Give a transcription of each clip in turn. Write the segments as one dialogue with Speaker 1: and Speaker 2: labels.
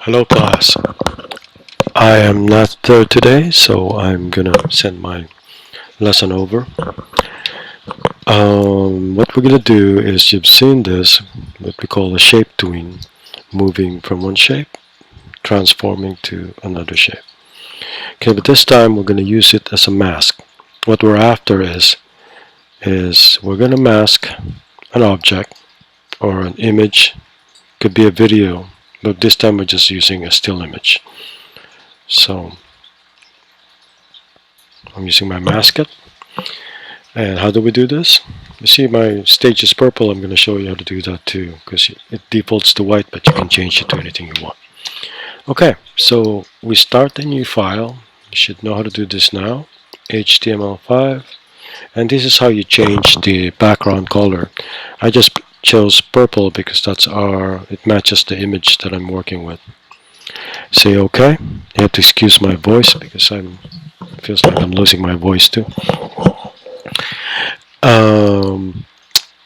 Speaker 1: Hello class. I am not there today, so I'm gonna send my lesson over. What we're gonna do is you've seen this, what we call a ShapeTween, moving from one shape, transforming to another shape. Okay, but this time we're gonna use it as a mask. What we're after is we're gonna mask an object or an image, could be a video, but this time we're just using a still image. So I'm using my masket. And how do we do this? You see my stage is purple. I'm going to show you how to do that too, because it defaults to white, but you can change it to anything you want. Okay, so we start a new file. You should know how to do this now. HTML5, and this is how you change the background color. I just chose purple because it matches the image that I'm working with. Say okay. You have to excuse my voice because it feels like I'm losing my voice too.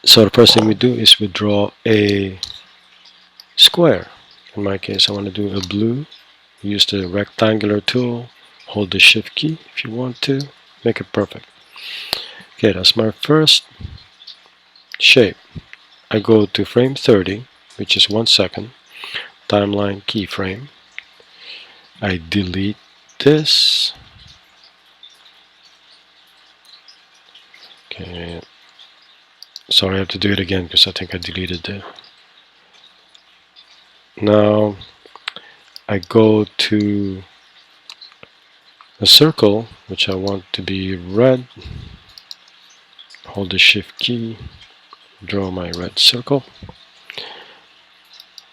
Speaker 1: So the first thing we do is we draw a square. In my case, I want to do a blue. Use the rectangular tool. Hold the shift key if you want to. Make it perfect. Okay, that's my first shape. I go to frame 30, which is 1 second. Timeline keyframe. I delete this. Okay. Sorry, I have to do it again because I think I deleted it. Now I go to a circle which I want to be red. Hold the shift key, draw my red circle.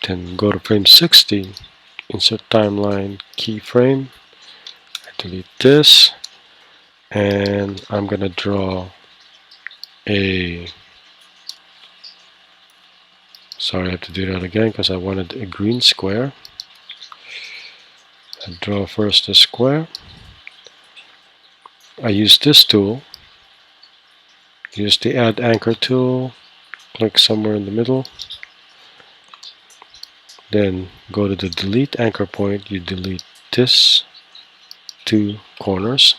Speaker 1: Then go to frame 60, insert timeline keyframe. I delete this, and I'm gonna draw a sorry, I have to do that again because I wanted a green square. I draw first a square. I use this tool. Use the add anchor tool. Click somewhere in the middle. Then go to the delete anchor point. You delete this 2 corners.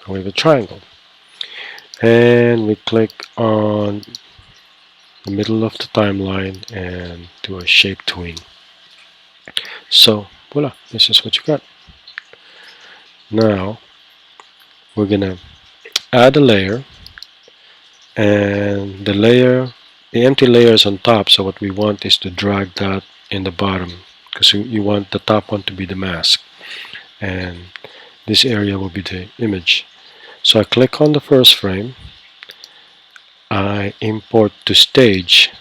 Speaker 1: We have a triangle. And we click on the middle of the timeline and do a ShapeTween. So voila, this is what you got. Now we're gonna add a layer, and the empty layer is on top, so what we want is to drag that in the bottom because you want the top one to be the mask and this area will be the image. So I click on the first frame, I import to stage.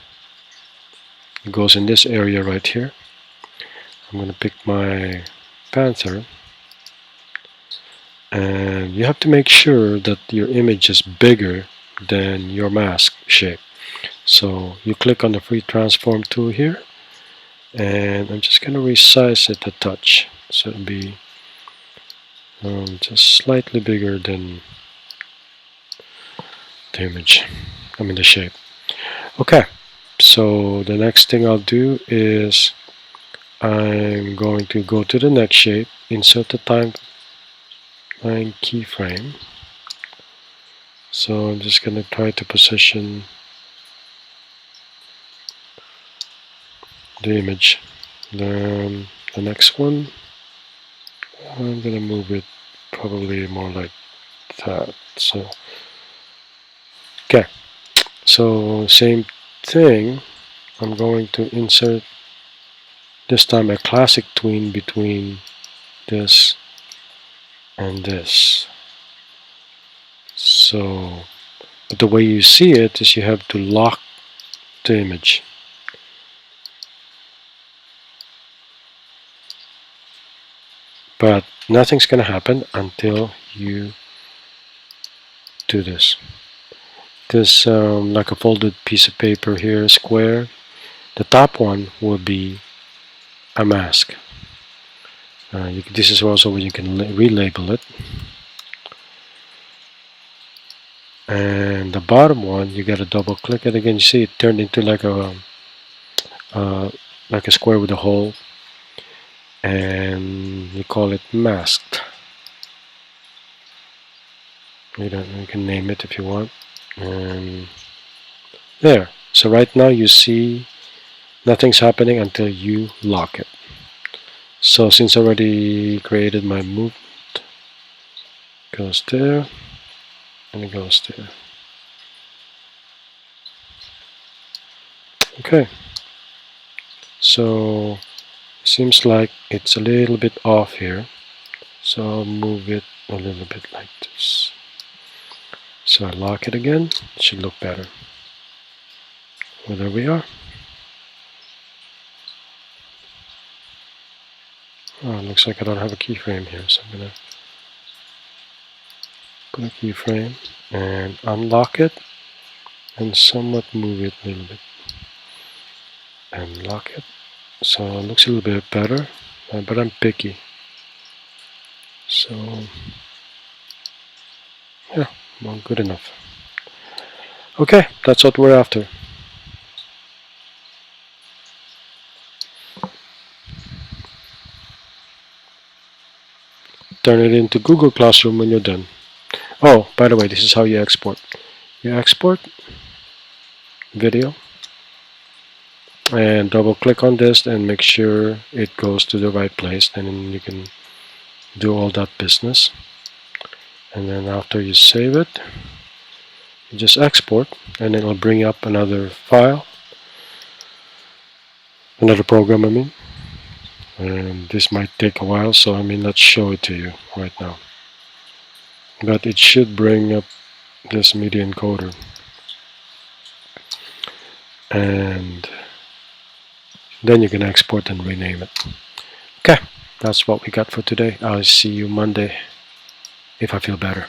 Speaker 1: It goes in this area right here. I'm going to pick my panther, and you have to make sure that your image is bigger than your mask shape. So you click on the free transform tool here, and I'm just going to resize it a touch so it'll be just slightly bigger than the image, the shape. Okay, so the next thing I'll do is I'm going to go to the next shape, insert the timeline keyframe. So I'm just going to try to position the image. Then the next one, I'm going to move it probably more like that. So okay, so same thing. I'm going to insert this time a classic tween between this and this. So, but the way you see it is you have to lock the image. But nothing's going to happen until you do this. This like a folded piece of paper here, square. The top one will be a mask. This is also where you can relabel it. And the bottom one, you gotta double click it again. You see it turned into like a square with a hole. and you call it masked. You can name it if you want. And there. So right now you see nothing's happening until you lock it. So since I already created my movement, goes there and it goes there. Okay. So seems like it's a little bit off here. So I'll move it a little bit like this. So I lock it again. It should look better. Well, there we are. Oh, it looks like I don't have a keyframe here, so I'm gonna put a keyframe and unlock it and somewhat move it a little bit and lock it. So it looks a little bit better, but I'm picky. So yeah, well, good enough. Okay, that's what we're after. Turn it into Google Classroom when you're done. Oh, by the way, this is how you export. You export video and double click on this and make sure it goes to the right place. Then you can do all that business. And then after you save it, you just export and it'll bring up another file, another program I mean. And this might take a while, so I may not show it to you right now. But it should bring up this media encoder. And then you can export and rename it. Okay, that's what we got for today. I'll see you Monday if I feel better.